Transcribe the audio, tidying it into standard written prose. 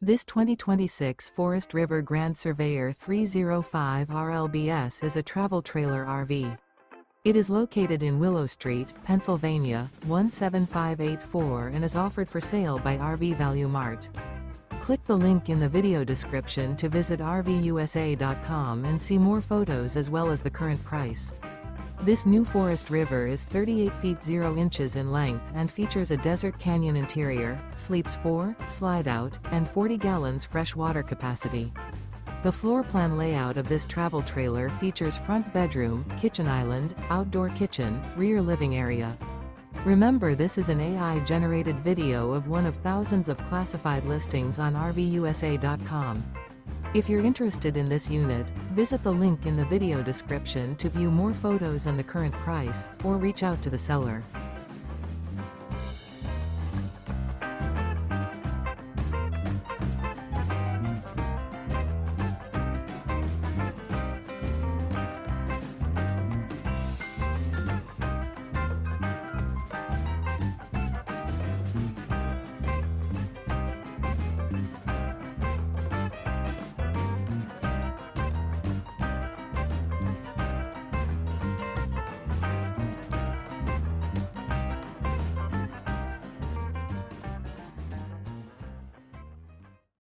This 2026 Forest River Grand Surveyor 305 RLBS is a travel trailer RV. It is located in Willow Street, Pennsylvania, 17584 and is offered for sale by RV Value Mart. Click the link in the video description to visit RVUSA.com and see more photos as well as the current price. This new Forest River is 38 feet 0 inches in length and features a desert canyon interior, sleeps 4, slide-out, and 40 gallons fresh water capacity. The floor plan layout of this travel trailer features front bedroom, kitchen island, outdoor kitchen, rear living area. Remember, this is an AI-generated video of one of thousands of classified listings on RVUSA.com. If you're interested in this unit, visit the link in the video description to view more photos and the current price, or reach out to the seller.